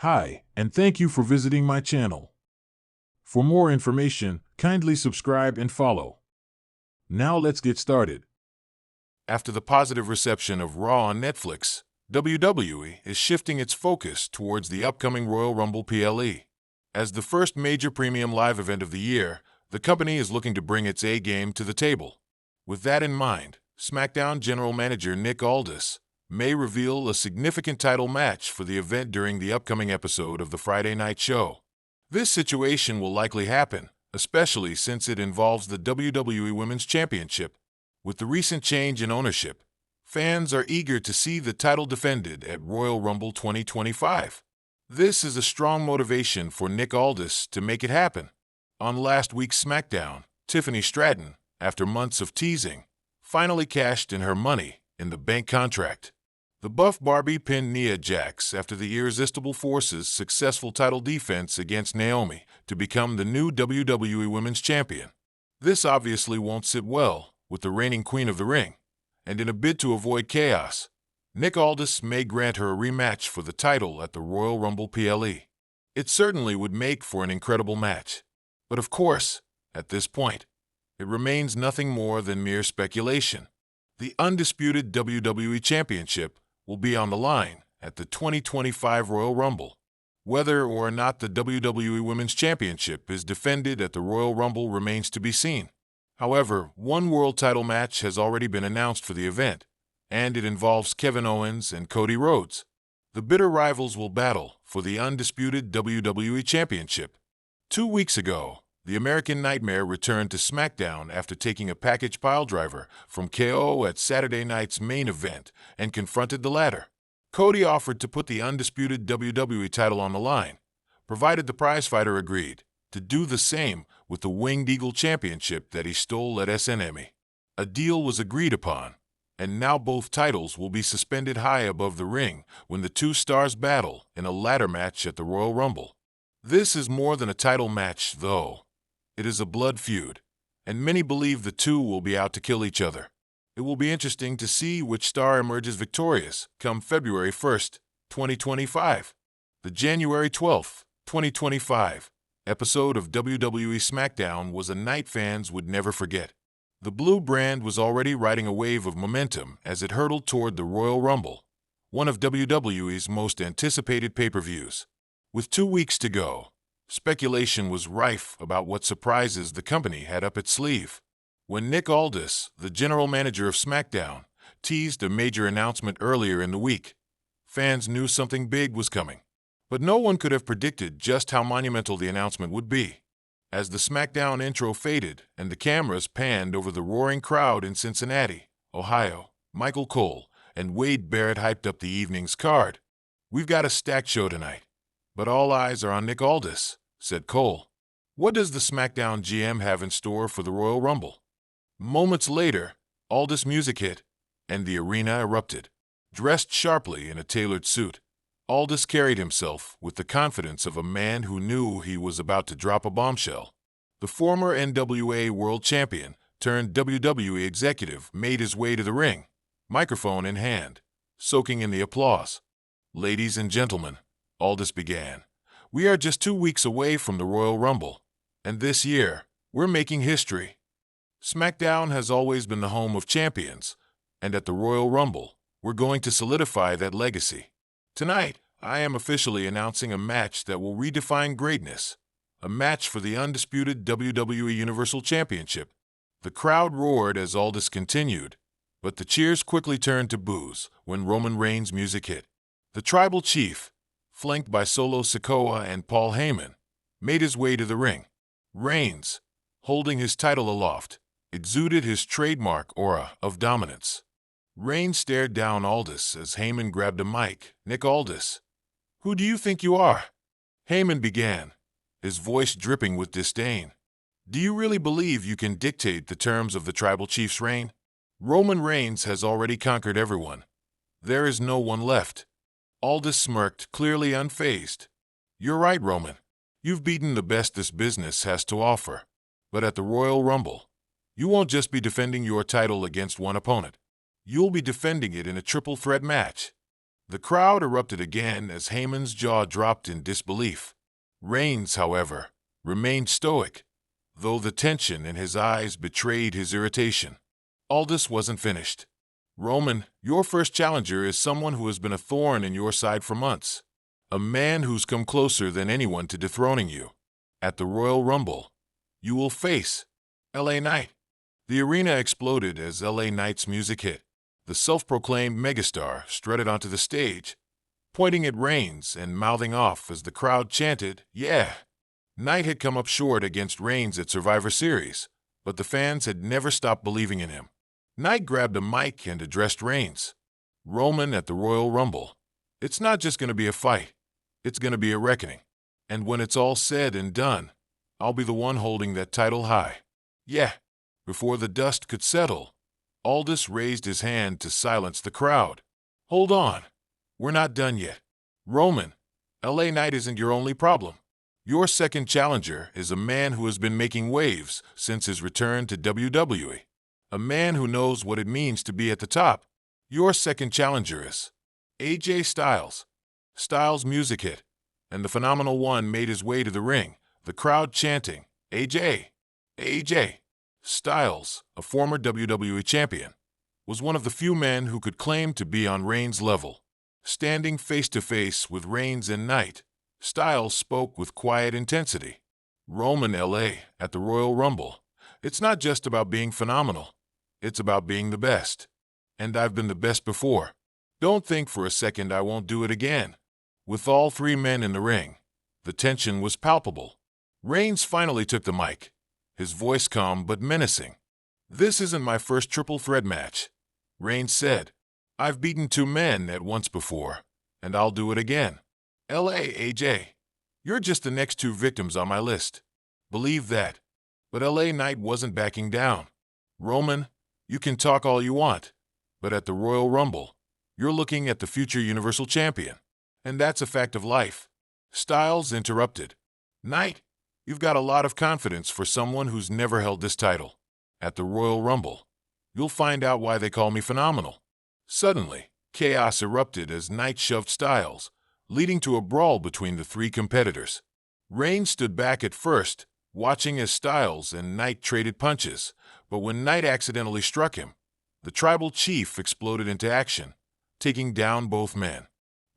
Hi, and thank you for visiting my channel. For more information, kindly subscribe and follow. Now let's get started. After the positive reception of Raw on Netflix, WWE is shifting its focus towards the upcoming Royal Rumble PLE. As the first major premium live event of the year, the company is looking to bring its A-game to the table. With that in mind, SmackDown General Manager Nick Aldis may reveal a significant title match for the event during the upcoming episode of the Friday night show. This situation will likely happen, especially since it involves the WWE Women's Championship. With the recent change in ownership, fans are eager to see the title defended at Royal Rumble 2025. This is a strong motivation for Nick Aldis to make it happen. On last week's SmackDown, Tiffany Stratton, after months of teasing, finally cashed in her Money in the Bank contract. The Buff Barbie pinned Nia Jax after the Irresistible Force's successful title defense against Naomi to become the new WWE Women's Champion. This obviously won't sit well with the reigning Queen of the Ring, and in a bid to avoid chaos, Nick Aldis may grant her a rematch for the title at the Royal Rumble PLE. It certainly would make for an incredible match. But of course, at this point, it remains nothing more than mere speculation. The undisputed WWE Championship will be on the line at the 2025 Royal Rumble. Whether or not the WWE Women's Championship is defended at the Royal Rumble remains to be seen. However, one world title match has already been announced for the event, and it involves Kevin Owens and Cody Rhodes. The bitter rivals will battle for the undisputed WWE Championship. 2 weeks ago, the American Nightmare returned to SmackDown after taking a package piledriver from KO at Saturday night's main event and confronted the latter. Cody offered to put the undisputed WWE title on the line, provided the prizefighter agreed to do the same with the Winged Eagle Championship that he stole at SNME. A deal was agreed upon, and now both titles will be suspended high above the ring when the two stars battle in a ladder match at the Royal Rumble. This is more than a title match, though. It is a blood feud, and many believe the two will be out to kill each other. It will be interesting to see which star emerges victorious come February 1st, 2025. The January 12th, 2025 episode of WWE SmackDown was a night fans would never forget. The blue brand was already riding a wave of momentum as it hurtled toward the Royal Rumble, one of WWE's most anticipated pay-per-views. With 2 weeks to go, speculation was rife about what surprises the company had up its sleeve. When Nick Aldis, the general manager of SmackDown, teased a major announcement earlier in the week, fans knew something big was coming. But no one could have predicted just how monumental the announcement would be. As the SmackDown intro faded and the cameras panned over the roaring crowd in Cincinnati, Ohio, Michael Cole and Wade Barrett hyped up the evening's card. "We've got a stacked show tonight, but all eyes are on Nick Aldis," said Cole. "What does the SmackDown GM have in store for the Royal Rumble?" Moments later, Aldis' music hit, and the arena erupted. Dressed sharply in a tailored suit, Aldis carried himself with the confidence of a man who knew he was about to drop a bombshell. The former NWA World Champion turned WWE executive made his way to the ring, microphone in hand, soaking in the applause. "Ladies and gentlemen," Aldis began, "we are just 2 weeks away from the Royal Rumble, and this year, we're making history. SmackDown has always been the home of champions, and at the Royal Rumble, we're going to solidify that legacy. Tonight, I am officially announcing a match that will redefine greatness, a match for the undisputed WWE Universal Championship." The crowd roared as Aldis continued, but the cheers quickly turned to boos when Roman Reigns' music hit. The Tribal Chief, flanked by Solo Sikoa and Paul Heyman, made his way to the ring. Reigns, holding his title aloft, exuded his trademark aura of dominance. Reigns stared down Aldis as Heyman grabbed a mic. "Nick Aldis, who do you think you are?" Heyman began, his voice dripping with disdain. "Do you really believe you can dictate the terms of the Tribal Chief's reign? Roman Reigns has already conquered everyone. There is no one left." Aldis smirked, clearly unfazed. "You're right, Roman. You've beaten the best this business has to offer. But at the Royal Rumble, you won't just be defending your title against one opponent. You'll be defending it in a triple threat match. The crowd erupted again as Heyman's jaw dropped in disbelief. Reigns, however, remained stoic, though the tension in his eyes betrayed his irritation. Aldis wasn't finished. "Roman, your first challenger is someone who has been a thorn in your side for months. A man who's come closer than anyone to dethroning you. At the Royal Rumble, you will face LA Knight." The arena exploded as LA Knight's music hit. The self-proclaimed megastar strutted onto the stage, pointing at Reigns and mouthing off as the crowd chanted, "Yeah!" Knight had come up short against Reigns at Survivor Series, but the fans had never stopped believing in him. Knight grabbed a mic and addressed Reigns. "Roman, at the Royal Rumble, it's not just going to be a fight, it's going to be a reckoning. And when it's all said and done, I'll be the one holding that title high." "Yeah!" Before the dust could settle, Aldis raised his hand to silence the crowd. "Hold on. We're not done yet. Roman, LA Knight isn't your only problem. Your second challenger is a man who has been making waves since his return to WWE. A man who knows what it means to be at the top. Your second challenger is AJ Styles." Styles' music hit, and the Phenomenal One made his way to the ring, the crowd chanting, "AJ! AJ!" Styles, a former WWE champion, was one of the few men who could claim to be on Reigns' level. Standing face-to-face with Reigns and Knight, Styles spoke with quiet intensity. "Roman, LA, at the Royal Rumble, it's not just about being phenomenal. It's about being the best. And I've been the best before. Don't think for a second I won't do it again." With all three men in the ring, the tension was palpable. Reigns finally took the mic, his voice calm but menacing. "This isn't my first triple threat match," Reigns said. "I've beaten two men at once before, and I'll do it again. LA, AJ, you're just the next two victims on my list. Believe that." But LA Knight wasn't backing down. "Roman, you can talk all you want, but at the Royal Rumble, you're looking at the future Universal Champion. And that's a fact of life." Styles interrupted. "Knight, you've got a lot of confidence for someone who's never held this title. At the Royal Rumble, you'll find out why they call me phenomenal." Suddenly, chaos erupted as Knight shoved Styles, leading to a brawl between the three competitors. Reigns stood back at first, watching as Styles and Knight traded punches, but when Knight accidentally struck him, the tribal chief exploded into action, taking down both men.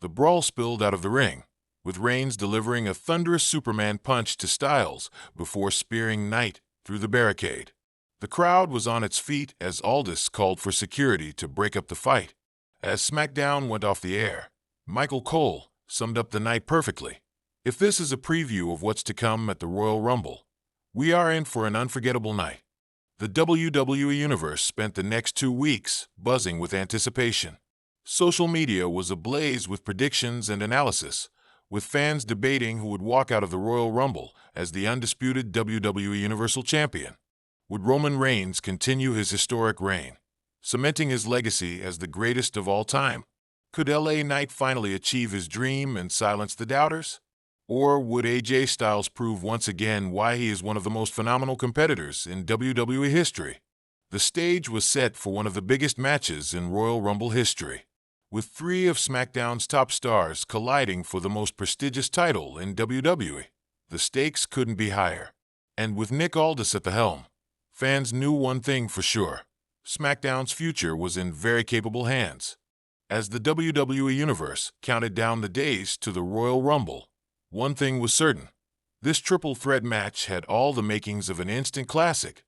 The brawl spilled out of the ring, with Reigns delivering a thunderous Superman punch to Styles before spearing Knight through the barricade. The crowd was on its feet as Aldis called for security to break up the fight. As SmackDown went off the air, Michael Cole summed up the night perfectly. "If this is a preview of what's to come at the Royal Rumble, we are in for an unforgettable night." The WWE Universe spent the next 2 weeks buzzing with anticipation. Social media was ablaze with predictions and analysis, with fans debating who would walk out of the Royal Rumble as the undisputed WWE Universal Champion. Would Roman Reigns continue his historic reign, cementing his legacy as the greatest of all time? Could LA Knight finally achieve his dream and silence the doubters? Or would AJ Styles prove once again why he is one of the most phenomenal competitors in WWE history? The stage was set for one of the biggest matches in Royal Rumble history, with 3 of SmackDown's top stars colliding for the most prestigious title in WWE. The stakes couldn't be higher. And with Nick Aldis at the helm, fans knew one thing for sure: SmackDown's future was in very capable hands. As the WWE Universe counted down the days to the Royal Rumble, one thing was certain: this triple threat match had all the makings of an instant classic.